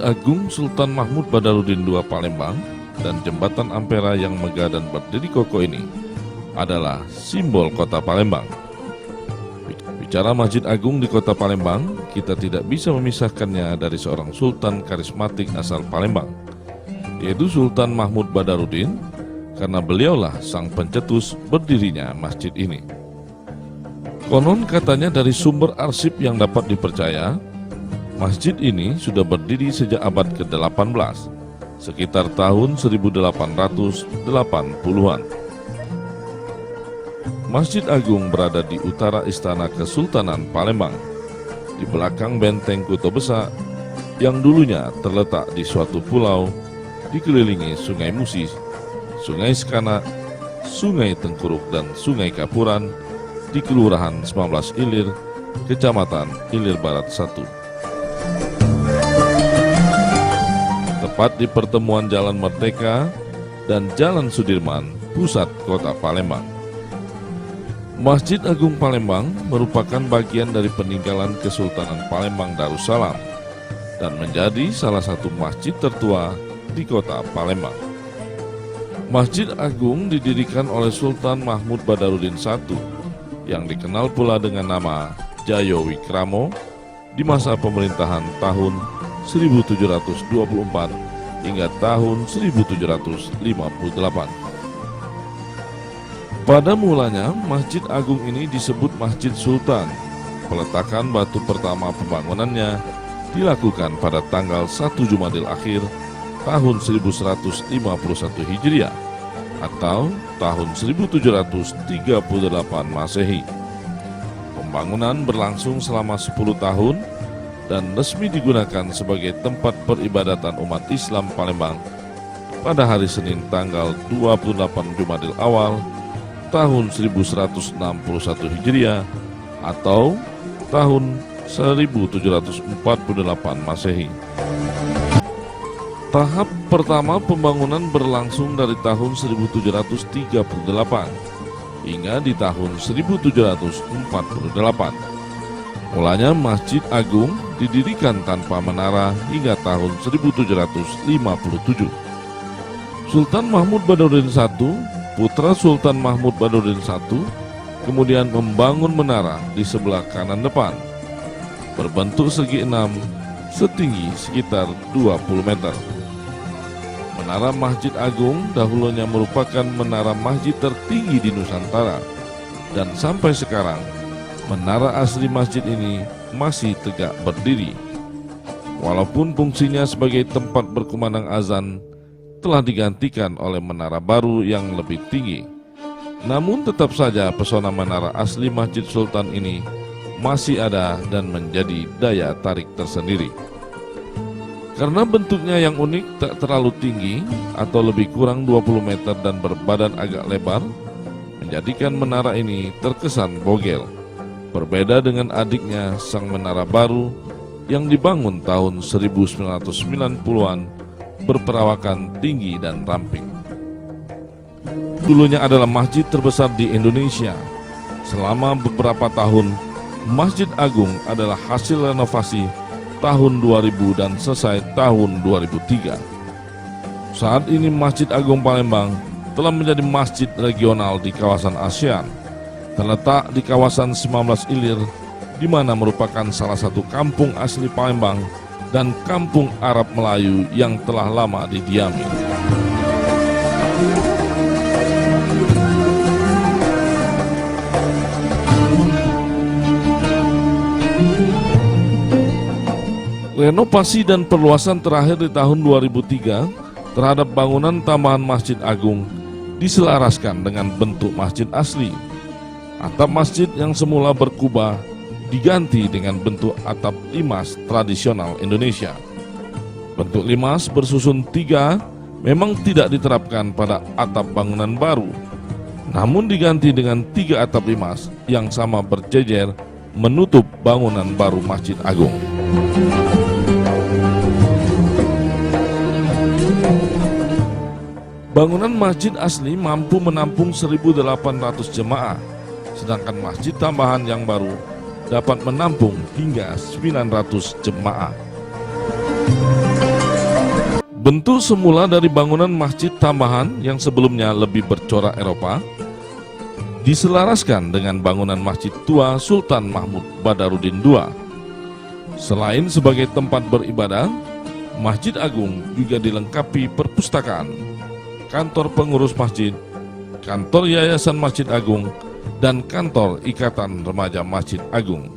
Agung Sultan Mahmud Badarudin II Palembang dan Jembatan Ampera yang megah dan berdiri kokoh ini adalah simbol kota Palembang. Bicara Masjid Agung di kota Palembang, kita tidak bisa memisahkannya dari seorang sultan karismatik asal Palembang, yaitu Sultan Mahmud Badarudin, karena beliaulah sang pencetus berdirinya masjid ini. Konon katanya dari sumber arsip yang dapat dipercaya, masjid ini sudah berdiri sejak abad ke-18, sekitar tahun 1880-an. Masjid Agung berada di utara Istana Kesultanan Palembang, di belakang Benteng Kuto Besak, yang dulunya terletak di suatu pulau dikelilingi Sungai Musi, Sungai Sekanak, Sungai Tengkuruk, dan Sungai Kapuran di Kelurahan 19 Ilir, Kecamatan Ilir Barat 1. Tepat di pertemuan Jalan Merdeka dan Jalan Sudirman, pusat kota Palembang. Masjid Agung Palembang merupakan bagian dari peninggalan Kesultanan Palembang Darussalam dan menjadi salah satu masjid tertua di kota Palembang. Masjid Agung didirikan oleh Sultan Mahmud Badarudin I yang dikenal pula dengan nama Jayo Wikramo di masa pemerintahan tahun 1724 hingga tahun 1758. Pada mulanya, Masjid Agung ini disebut Masjid Sultan. Peletakan batu pertama pembangunannya dilakukan pada tanggal 1 Jumadil Akhir tahun 1151 Hijriah atau tahun 1738 Masehi. Pembangunan berlangsung selama 10 tahun dan resmi digunakan sebagai tempat peribadatan umat Islam Palembang pada hari Senin tanggal 28 Jumadil Awal tahun 1161 Hijriah atau tahun 1748 Masehi. Tahap pertama pembangunan berlangsung dari tahun 1738 hingga di tahun 1748. Mulanya Masjid Agung didirikan tanpa menara hingga tahun 1757. Sultan Mahmud Badarudin I, putra Sultan Mahmud Badarudin I, kemudian membangun menara di sebelah kanan depan, berbentuk segi enam, setinggi sekitar 20 meter. Menara Masjid Agung dahulunya merupakan menara masjid tertinggi di Nusantara, dan sampai sekarang menara asli masjid ini masih tegak berdiri. Walaupun fungsinya sebagai tempat berkumandang azan telah digantikan oleh menara baru yang lebih tinggi, namun tetap saja pesona menara asli Masjid Sultan ini masih ada dan menjadi daya tarik tersendiri. Karena bentuknya yang unik, tak terlalu tinggi atau lebih kurang 20 meter dan berbadan agak lebar, menjadikan menara ini terkesan bogel. Berbeda dengan adiknya, sang menara baru yang dibangun tahun 1990-an berperawakan tinggi dan ramping. Dulunya adalah masjid terbesar di Indonesia. Selama beberapa tahun, Masjid Agung adalah hasil renovasi tahun 2000 dan selesai tahun 2003. Saat ini Masjid Agung Palembang telah menjadi masjid regional di kawasan ASEAN. Terletak di kawasan 19 Ilir, di mana merupakan salah satu kampung asli Palembang dan kampung Arab Melayu yang telah lama didiami. Renovasi dan perluasan terakhir di tahun 2003 terhadap bangunan tambahan Masjid Agung diselaraskan dengan bentuk masjid asli. Atap masjid yang semula berkubah diganti dengan bentuk atap limas tradisional Indonesia. Bentuk limas bersusun 3 memang tidak diterapkan pada atap bangunan baru, namun diganti dengan 3 atap limas yang sama berjejer menutup bangunan baru Masjid Agung. Bangunan masjid asli mampu menampung 1.800 jemaah, sedangkan masjid tambahan yang baru dapat menampung hingga 900 jemaah. Bentuk semula dari bangunan masjid tambahan yang sebelumnya lebih bercorak Eropa diselaraskan dengan bangunan masjid tua Sultan Mahmud Badarudin II. Selain sebagai tempat beribadah, Masjid Agung juga dilengkapi perpustakaan, kantor pengurus masjid, kantor Yayasan Masjid Agung, dan kantor Ikatan Remaja Masjid Agung.